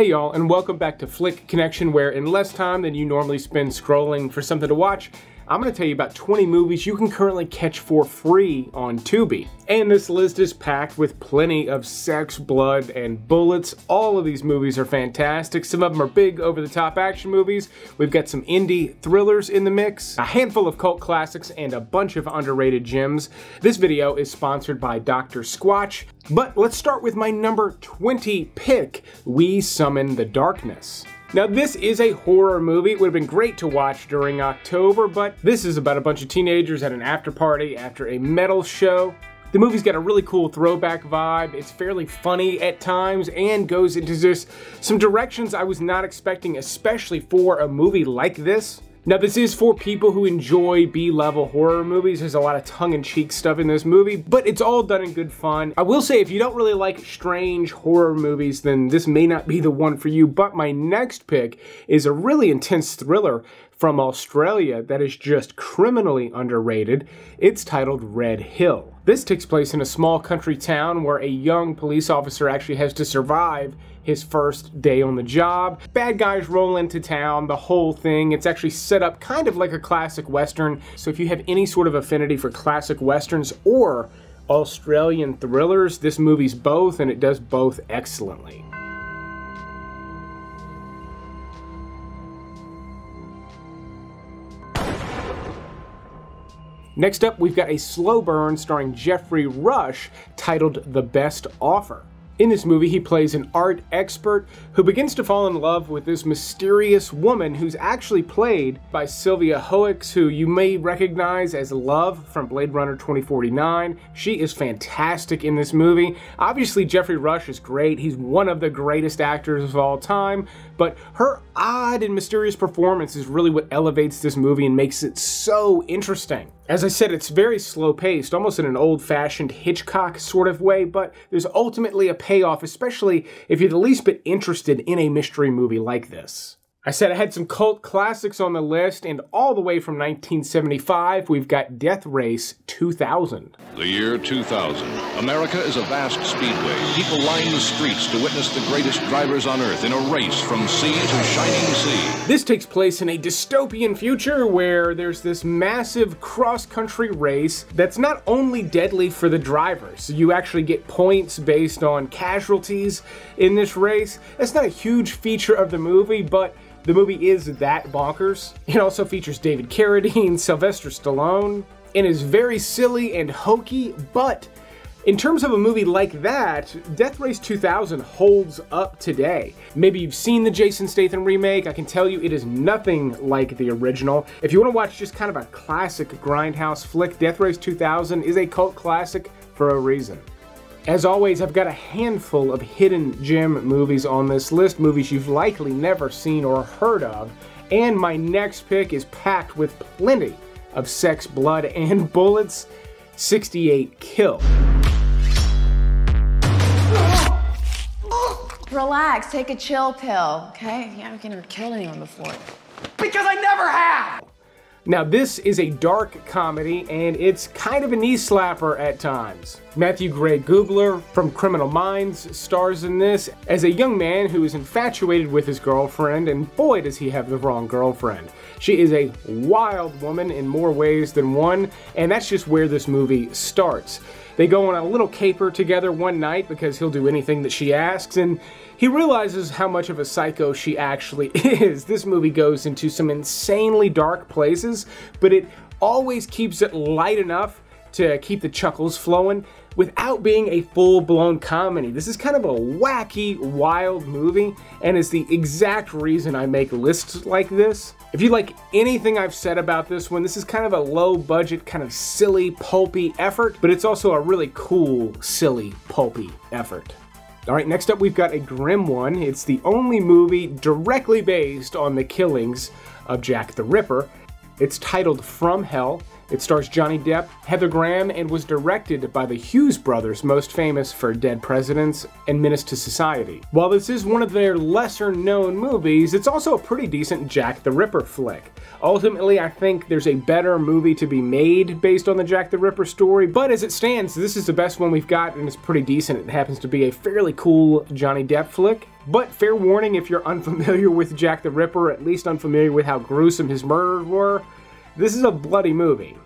Hey y'all, and welcome back to Flick Connection, where in less time than you normally spend scrolling for something to watch, I'm going to tell you about 20 movies you can currently catch for free on Tubi. And this list is packed with plenty of sex, blood, and bullets. All of these movies are fantastic. Some of them are big, over-the-top action movies. We've got some indie thrillers in the mix, a handful of cult classics, and a bunch of underrated gems. This video is sponsored by Dr. Squatch. But let's start with my number 20 pick, We Summon the Darkness. Now this is a horror movie. It would have been great to watch during October, but this is about a bunch of teenagers at an after party after a metal show. The movie's got a really cool throwback vibe. It's fairly funny at times and goes into just some directions I was not expecting, especially for a movie like this. Now this is for people who enjoy B-level horror movies. There's a lot of tongue-in-cheek stuff in this movie, but it's all done in good fun. I will say if you don't really like strange horror movies, then this may not be the one for you, but my next pick is a really intense thriller from Australia that is just criminally underrated. It's titled Red Hill. This takes place in a small country town where a young police officer actually has to survive his first day on the job. Bad guys roll into town, the whole thing. It's actually set up kind of like a classic Western. So if you have any sort of affinity for classic Westerns or Australian thrillers, this movie's both, and it does both excellently. Next up, we've got a slow burn starring Geoffrey Rush titled The Best Offer. In this movie, he plays an art expert who begins to fall in love with this mysterious woman who's actually played by Sylvia Hoeks, who you may recognize as Love from Blade Runner 2049. She is fantastic in this movie. Obviously, Geoffrey Rush is great. He's one of the greatest actors of all time, but her odd and mysterious performance is really what elevates this movie and makes it so interesting. As I said, it's very slow-paced, almost in an old-fashioned Hitchcock sort of way, but there's ultimately a payoff, especially if you're the least bit interested in a mystery movie like this. I said I had some cult classics on the list, and all the way from 1975, we've got Death Race 2000. The year 2000. America is a vast speedway. People line the streets to witness the greatest drivers on Earth in a race from sea to shining sea. This takes place in a dystopian future where there's this massive cross-country race that's not only deadly for the drivers. You actually get points based on casualties in this race. That's not a huge feature of the movie, but the movie is that bonkers. It also features David Carradine, Sylvester Stallone, and is very silly and hokey, but in terms of a movie like that, Death Race 2000 holds up today. Maybe you've seen the Jason Statham remake. I can tell you it is nothing like the original. If you want to watch just kind of a classic grindhouse flick, Death Race 2000 is a cult classic for a reason. As always, I've got a handful of hidden gem movies on this list, movies you've likely never seen or heard of, and my next pick is packed with plenty of sex, blood, and bullets. 68 Kill. Relax, take a chill pill, okay? You haven't never killed anyone before. Because I never have! Now this is a dark comedy, and it's kind of a knee slapper at times. Matthew Gray Gubler from Criminal Minds stars in this as a young man who is infatuated with his girlfriend, and boy does he have the wrong girlfriend. She is a wild woman in more ways than one, and that's just where this movie starts. They go on a little caper together one night because he'll do anything that she asks, and he realizes how much of a psycho she actually is. This movie goes into some insanely dark places, but it always keeps it light enough to keep the chuckles flowing without being a full-blown comedy. This is kind of a wacky, wild movie, and is the exact reason I make lists like this. If you like anything I've said about this one, this is kind of a low-budget, kind of silly, pulpy effort, but it's also a really cool, silly, pulpy effort. Alright, next up we've got a grim one. It's the only movie directly based on the killings of Jack the Ripper. It's titled From Hell. It stars Johnny Depp, Heather Graham, and was directed by the Hughes brothers, most famous for Dead Presidents and Menace to Society. While this is one of their lesser-known movies, it's also a pretty decent Jack the Ripper flick. Ultimately, I think there's a better movie to be made based on the Jack the Ripper story, but as it stands, this is the best one we've got, and it's pretty decent. It happens to be a fairly cool Johnny Depp flick. But fair warning, if you're unfamiliar with Jack the Ripper, or at least unfamiliar with how gruesome his murders were, this is a bloody movie.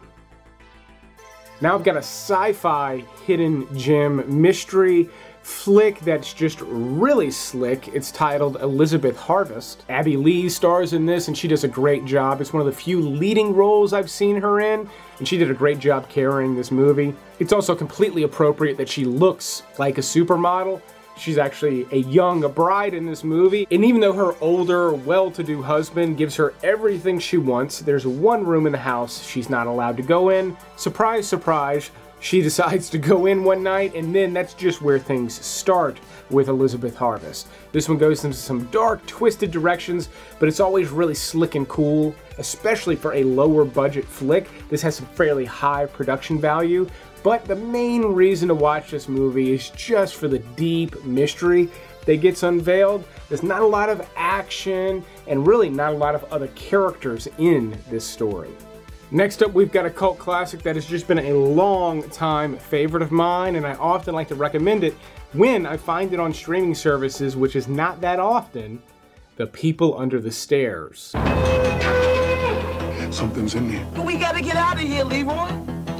Now I've got a sci-fi hidden gem mystery flick that's just really slick. It's titled Elizabeth Harvest. Abby Lee stars in this and she does a great job. It's one of the few leading roles I've seen her in, and she did a great job carrying this movie. It's also completely appropriate that she looks like a supermodel. She's actually a young bride in this movie, and even though her older, well-to-do husband gives her everything she wants, there's one room in the house she's not allowed to go in. Surprise, surprise, she decides to go in one night, and then that's just where things start with Elizabeth Harvest. This one goes into some dark, twisted directions, but it's always really slick and cool, especially for a lower budget flick. This has some fairly high production value. But the main reason to watch this movie is just for the deep mystery that gets unveiled. There's not a lot of action and really not a lot of other characters in this story. Next up, we've got a cult classic that has just been a long time favorite of mine, and I often like to recommend it when I find it on streaming services, which is not that often. The People Under the Stairs. Something's in there. We gotta get out of here, Leroy.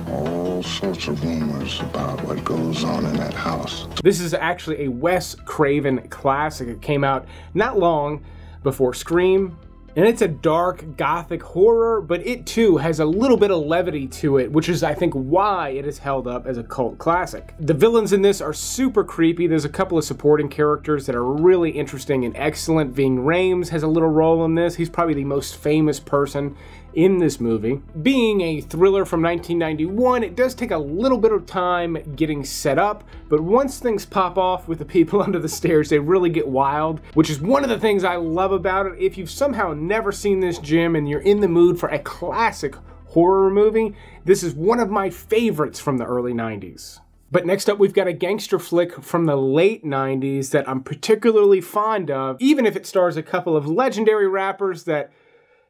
All sorts of rumors about what goes on in that house. This is actually a Wes Craven classic. It came out not long before Scream, and it's a dark gothic horror, but it too has a little bit of levity to it, which is I think why it is held up as a cult classic. The villains in this are super creepy. There's a couple of supporting characters that are really interesting and excellent. Ving Rhames has a little role in this. He's probably the most famous person in this movie. Being a thriller from 1991, it does take a little bit of time getting set up, but once things pop off with the people under the stairs, they really get wild, which is one of the things I love about it. If you've somehow never seen this gem and you're in the mood for a classic horror movie, this is one of my favorites from the early 90s. But next up, we've got a gangster flick from the late 90s that I'm particularly fond of, even if it stars a couple of legendary rappers that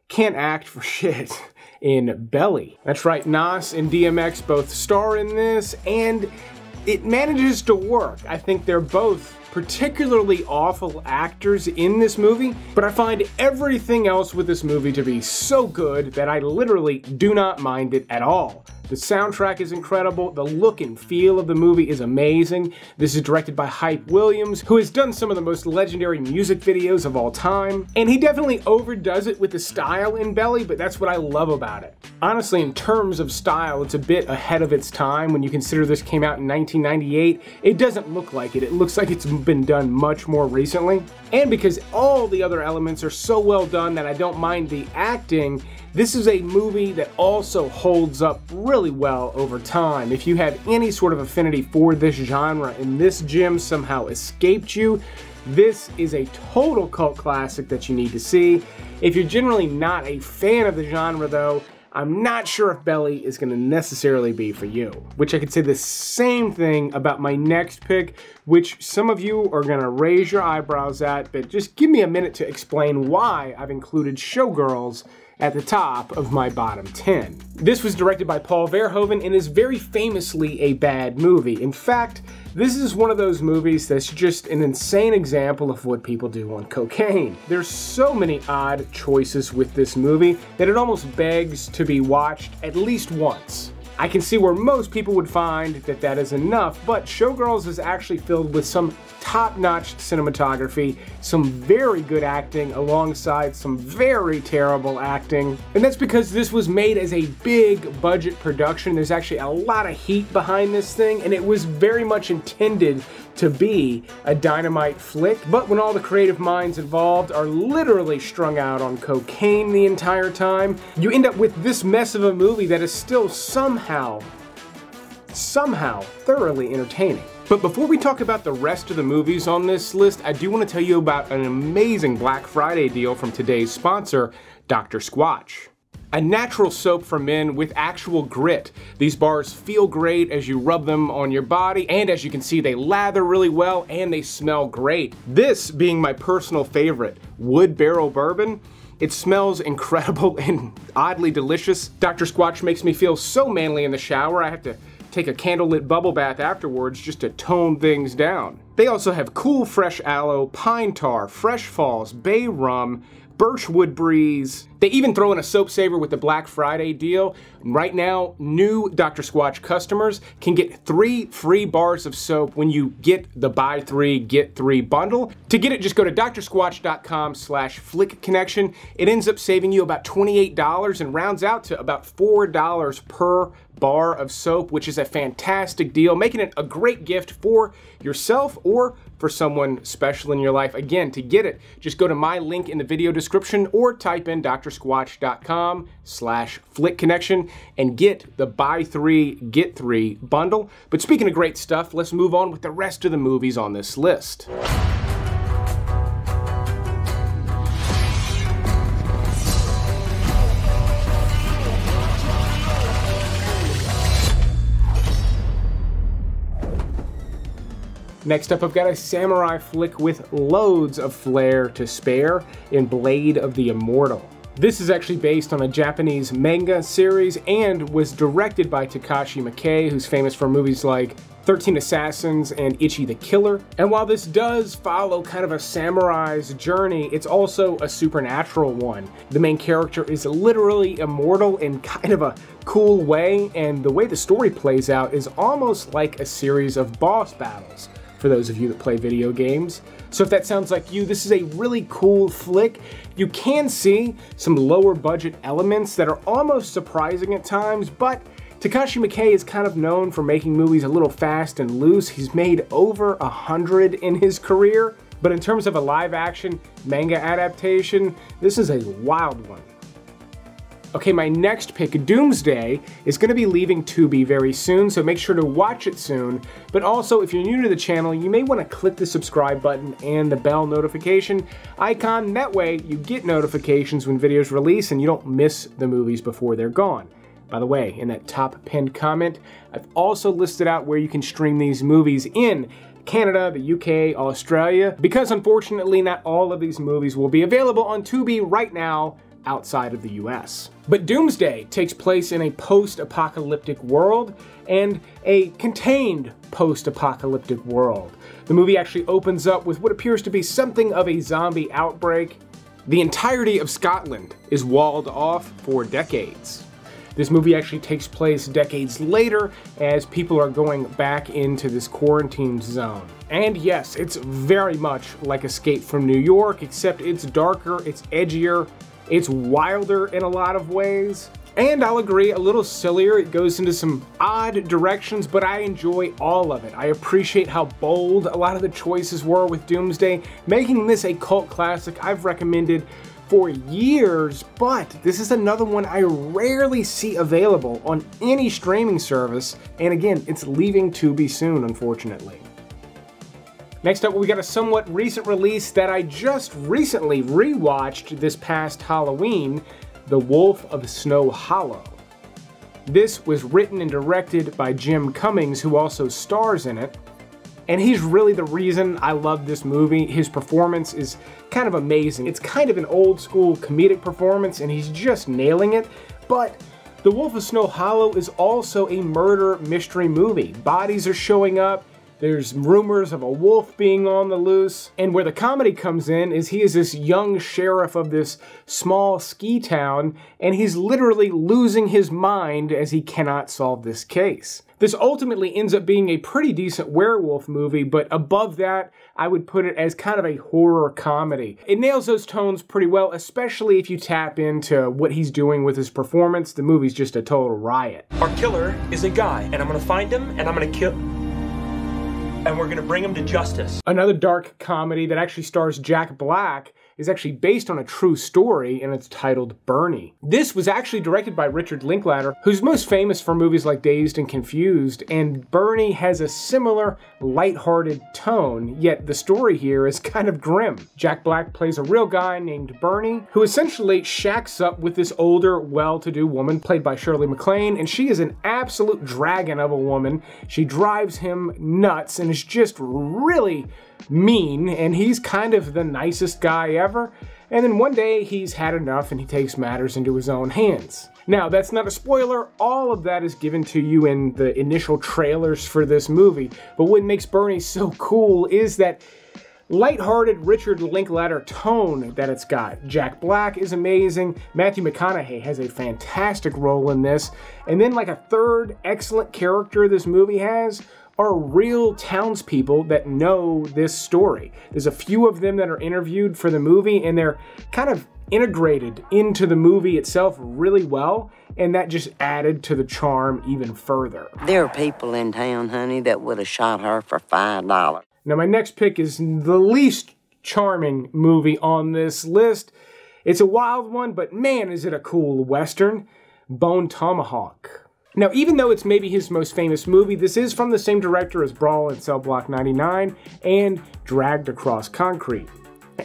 can't act for shit, in Belly. That's right, Nas and DMX both star in this, and it manages to work. I think they're both particularly awful actors in this movie, but I find everything else with this movie to be so good that I literally do not mind it at all. The soundtrack is incredible, the look and feel of the movie is amazing. This is directed by Hype Williams, who has done some of the most legendary music videos of all time, and he definitely overdoes it with the style in Belly, but that's what I love about it. Honestly, in terms of style, it's a bit ahead of its time. When you consider this came out in 1998, it doesn't look like it. It looks like it's been done much more recently. And because all the other elements are so well done that I don't mind the acting, this is a movie that also holds up really well over time. If you have any sort of affinity for this genre and this gem somehow escaped you, this is a total cult classic that you need to see. If you're generally not a fan of the genre though, I'm not sure if Belly is going to necessarily be for you. Which I could say the same thing about my next pick, which some of you are going to raise your eyebrows at, but just give me a minute to explain why I've included Showgirls at the top of my bottom 10. This was directed by Paul Verhoeven and is very famously a bad movie. In fact, this is one of those movies that's just an insane example of what people do on cocaine. There's so many odd choices with this movie that it almost begs to be watched at least once. I can see where most people would find that that is enough, but Showgirls is actually filled with some top-notch cinematography, some very good acting alongside some very terrible acting. And that's because this was made as a big budget production. There's actually a lot of heat behind this thing, and it was very much intended to be a dynamite flick. But when all the creative minds involved are literally strung out on cocaine the entire time, you end up with this mess of a movie that is still somehow thoroughly entertaining. But before we talk about the rest of the movies on this list, I do want to tell you about an amazing Black Friday deal from today's sponsor, Dr. Squatch. A natural soap for men with actual grit. These bars feel great as you rub them on your body, and as you can see, they lather really well and they smell great. This being my personal favorite, Wood Barrel Bourbon. It smells incredible and oddly delicious. Dr. Squatch makes me feel so manly in the shower, I have to take a candlelit bubble bath afterwards just to tone things down. They also have cool fresh aloe, pine tar, fresh falls, bay rum, birchwood breeze. They even throw in a soap saver with the Black Friday deal. Right now, new Dr. Squatch customers can get 3 free bars of soap when you get the buy 3, get 3 bundle. To get it, just go to drsquatch.com/flickconnection. It ends up saving you about $28 and rounds out to about $4 per bar of soap, which is a fantastic deal, making it a great gift for yourself or for someone special in your life. Again, to get it, just go to my link in the video description or type in drsquatch.com/flickconnection and get the buy 3, get 3 bundle. But speaking of great stuff, let's move on with the rest of the movies on this list. Next up, I've got a samurai flick with loads of flair to spare in Blade of the Immortal. This is actually based on a Japanese manga series and was directed by Takashi Miike, who's famous for movies like 13 Assassins and Ichi the Killer. And while this does follow kind of a samurai's journey, it's also a supernatural one. The main character is literally immortal in kind of a cool way, and the way the story plays out is almost like a series of boss battles, for those of you that play video games. So if that sounds like you, this is a really cool flick. You can see some lower budget elements that are almost surprising at times, but Takashi Miike is kind of known for making movies a little fast and loose. He's made over 100 in his career, but in terms of a live action manga adaptation, this is a wild one. Okay, my next pick, Doomsday, is going to be leaving Tubi very soon, so make sure to watch it soon. But also, if you're new to the channel, you may want to click the subscribe button and the bell notification icon. That way, you get notifications when videos release and you don't miss the movies before they're gone. By the way, in that top pinned comment, I've also listed out where you can stream these movies in Canada, the UK, Australia, because unfortunately not all of these movies will be available on Tubi right now outside of the US. But Doomsday takes place in a post-apocalyptic world and a contained post-apocalyptic world. The movie actually opens up with what appears to be something of a zombie outbreak. The entirety of Scotland is walled off for decades. This movie actually takes place decades later as people are going back into this quarantine zone. And yes, it's very much like Escape from New York, except it's darker, it's edgier, it's wilder in a lot of ways. And I'll agree, a little sillier. It goes into some odd directions, but I enjoy all of it. I appreciate how bold a lot of the choices were with Doomsday, making this a cult classic I've recommended for years, but this is another one I rarely see available on any streaming service, and again, it's leaving Tubi soon, unfortunately. Next up, we got a somewhat recent release that I just recently rewatched this past Halloween, The Wolf of Snow Hollow. This was written and directed by Jim Cummings, who also stars in it. And he's really the reason I love this movie. His performance is kind of amazing. It's kind of an old school comedic performance and he's just nailing it. But The Wolf of Snow Hollow is also a murder mystery movie. Bodies are showing up. There's rumors of a wolf being on the loose. And where the comedy comes in is he is this young sheriff of this small ski town, and he's literally losing his mind as he cannot solve this case. This ultimately ends up being a pretty decent werewolf movie, but above that, I would put it as kind of a horror comedy. It nails those tones pretty well, especially if you tap into what he's doing with his performance. The movie's just a total riot. Our killer is a guy, and I'm gonna find him, and I'm gonna kill... and we're gonna bring him to justice. Another dark comedy that actually stars Jack Black is actually based on a true story, and it's titled Bernie. This was actually directed by Richard Linklater, who's most famous for movies like Dazed and Confused, and Bernie has a similar lighthearted tone, yet the story here is kind of grim. Jack Black plays a real guy named Bernie, who essentially shacks up with this older, well-to-do woman, played by Shirley MacLaine, and she is an absolute dragon of a woman. She drives him nuts and is just really mean, and he's kind of the nicest guy ever. And then one day he's had enough and he takes matters into his own hands. Now, that's not a spoiler. All of that is given to you in the initial trailers for this movie. But what makes Bernie so cool is that lighthearted Richard Linklater tone that it's got. Jack Black is amazing. Matthew McConaughey has a fantastic role in this. And then like a third excellent character this movie has are real townspeople that know this story. There's a few of them that are interviewed for the movie, and they're kind of integrated into the movie itself really well, and that just added to the charm even further. There are people in town, honey, that would have shot her for $5. Now my next pick is the least charming movie on this list. It's a wild one, but man is it a cool Western. Bone Tomahawk. Now, even though it's maybe his most famous movie, this is from the same director as Brawl in Cell Block 99 and Dragged Across Concrete.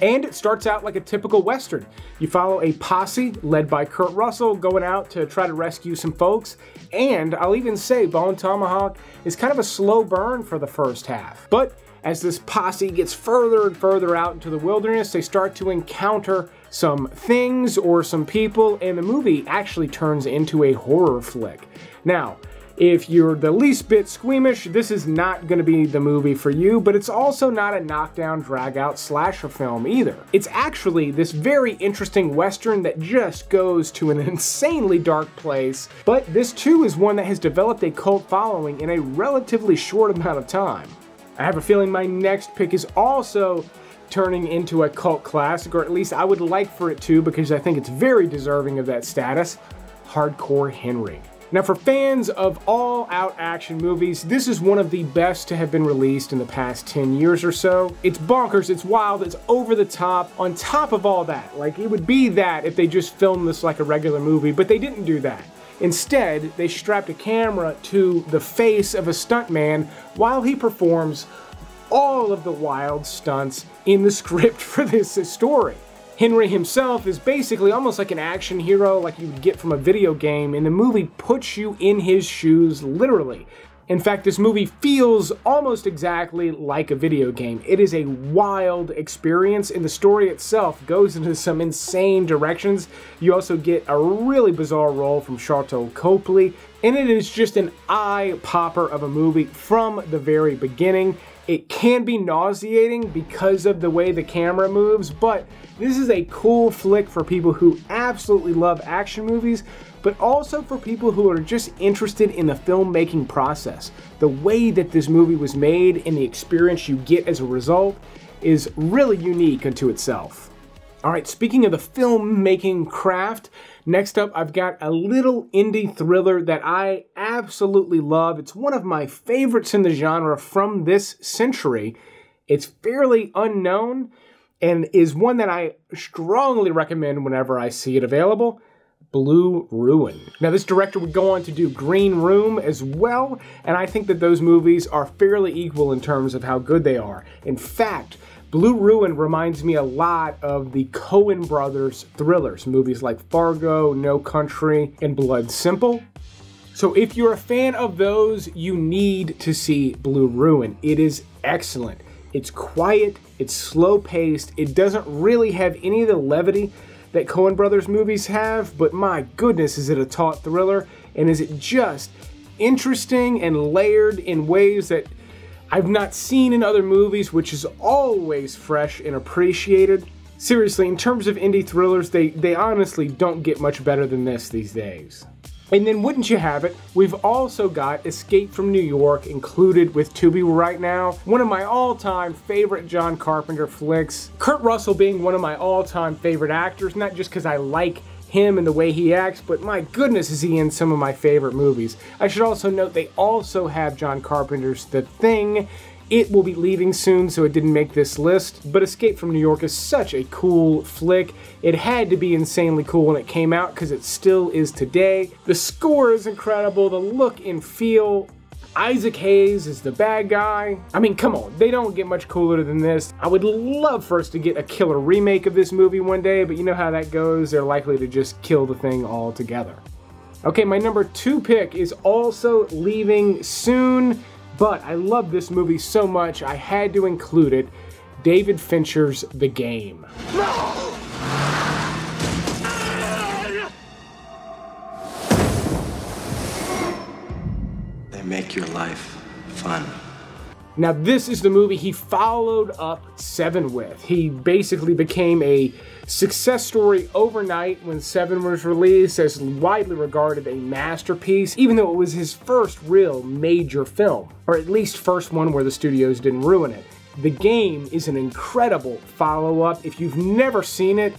And it starts out like a typical Western. You follow a posse led by Kurt Russell going out to try to rescue some folks. And I'll even say Bone Tomahawk is kind of a slow burn for the first half. But as this posse gets further and further out into the wilderness, they start to encounter some things or some people, and the movie actually turns into a horror flick. Now, if you're the least bit squeamish, this is not going to be the movie for you, but it's also not a knockdown, drag-out slasher film either. It's actually this very interesting Western that just goes to an insanely dark place, but this too is one that has developed a cult following in a relatively short amount of time. I have a feeling my next pick is also turning into a cult classic, or at least I would like for it to, because I think it's very deserving of that status. Hardcore Henry. Now, for fans of all-out action movies, this is one of the best to have been released in the past 10 years or so. It's bonkers, it's wild, it's over the top. On top of all that, like, it would be that if they just filmed this like a regular movie, but they didn't do that. Instead, they strapped a camera to the face of a stuntman while he performs all of the wild stunts in the script for this story. Henry himself is basically almost like an action hero like you would get from a video game, and the movie puts you in his shoes literally. In fact, this movie feels almost exactly like a video game. It is a wild experience, and the story itself goes into some insane directions. You also get a really bizarre role from Sharlto Copley, and it is just an eye-popper of a movie from the very beginning. It can be nauseating because of the way the camera moves, but this is a cool flick for people who absolutely love action movies, but also for people who are just interested in the filmmaking process. The way that this movie was made and the experience you get as a result is really unique unto itself. Alright, speaking of the filmmaking craft, next up I've got a little indie thriller that I absolutely love. It's one of my favorites in the genre from this century. It's fairly unknown and is one that I strongly recommend whenever I see it available. Blue Ruin. Now, this director would go on to do Green Room as well, and I think that those movies are fairly equal in terms of how good they are. In fact, Blue Ruin reminds me a lot of the Coen brothers thrillers, movies like Fargo, No Country, and Blood Simple. So if you're a fan of those, you need to see Blue Ruin. It is excellent. It's quiet, it's slow-paced, it doesn't really have any of the levity that Coen Brothers movies have, but my goodness, is it a taut thriller, and is it just interesting and layered in ways that I've not seen in other movies, which is always fresh and appreciated. Seriously, in terms of indie thrillers, they honestly don't get much better than this these days. And then wouldn't you have it, we've also got Escape from New York included with Tubi right now. One of my all-time favorite John Carpenter flicks. Kurt Russell being one of my all-time favorite actors, not just because I like him and the way he acts, but my goodness is he in some of my favorite movies. I should also note they also have John Carpenter's The Thing It will be leaving soon, so it didn't make this list, but Escape from New York is such a cool flick. It had to be insanely cool when it came out, because it still is today. The score is incredible, the look and feel. Isaac Hayes is the bad guy. I mean, come on, they don't get much cooler than this. I would love for us to get a killer remake of this movie one day, but you know how that goes. They're likely to just kill the thing altogether. Okay, my number 2 pick is also leaving soon, but I love this movie so much I had to include it. David Fincher's The Game. No! Make your life fun. Now this is the movie he followed up Seven with. He basically became a success story overnight when Seven was released, as widely regarded a masterpiece, even though it was his first real major film, or at least first one where the studios didn't ruin it. The Game is an incredible follow-up. If you've never seen it,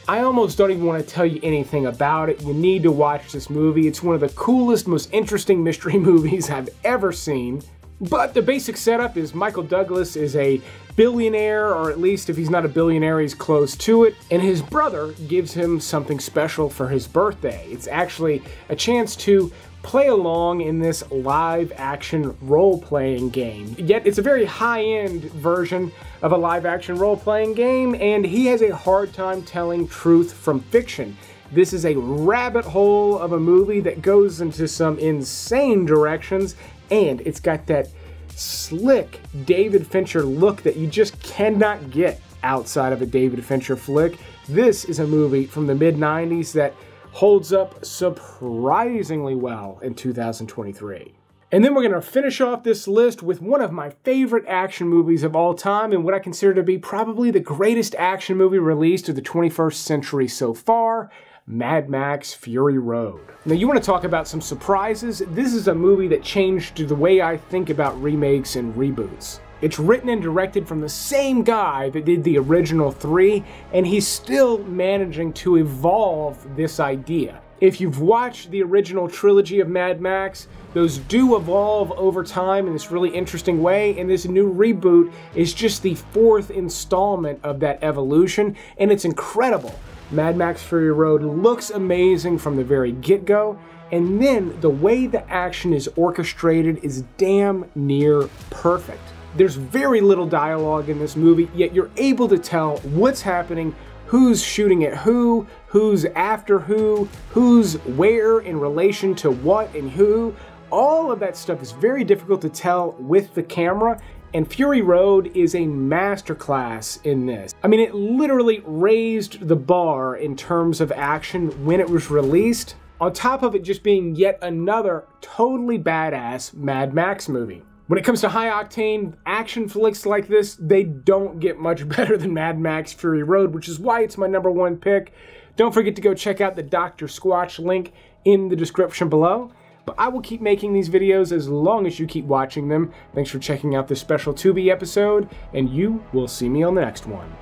I almost don't even want to tell you anything about it. You need to watch this movie. It's one of the coolest, most interesting mystery movies I've ever seen. But the basic setup is Michael Douglas is a billionaire, or at least if he's not a billionaire, he's close to it, and his brother gives him something special for his birthday. It's actually a chance to play along in this live-action role-playing game. Yet it's a very high-end version of a live-action role-playing game, and he has a hard time telling truth from fiction. This is a rabbit hole of a movie that goes into some insane directions, and it's got that slick David Fincher look that you just cannot get outside of a David Fincher flick. This is a movie from the mid-90s that holds up surprisingly well in 2023. And then we're going to finish off this list with one of my favorite action movies of all time, and what I consider to be probably the greatest action movie released of the 21st century so far, Mad Max Fury Road. Now you want to talk about some surprises? This is a movie that changed the way I think about remakes and reboots. It's written and directed from the same guy that did the original 3, and he's still managing to evolve this idea. If you've watched the original trilogy of Mad Max, those do evolve over time in this really interesting way, and this new reboot is just the 4th installment of that evolution, and it's incredible. Mad Max Fury Road looks amazing from the very get-go, and then the way the action is orchestrated is damn near perfect. There's very little dialogue in this movie, yet you're able to tell what's happening, who's shooting at who, who's after who's where in relation to what and who. All of that stuff is very difficult to tell with the camera, and Fury Road is a masterclass in this. I mean, it literally raised the bar in terms of action when it was released, on top of it just being yet another totally badass Mad Max movie. When it comes to high-octane action flicks like this, they don't get much better than Mad Max Fury Road, which is why it's my number 1 pick. Don't forget to go check out the Dr. Squatch link in the description below. But I will keep making these videos as long as you keep watching them. Thanks for checking out this special Tubi episode, and you will see me on the next one.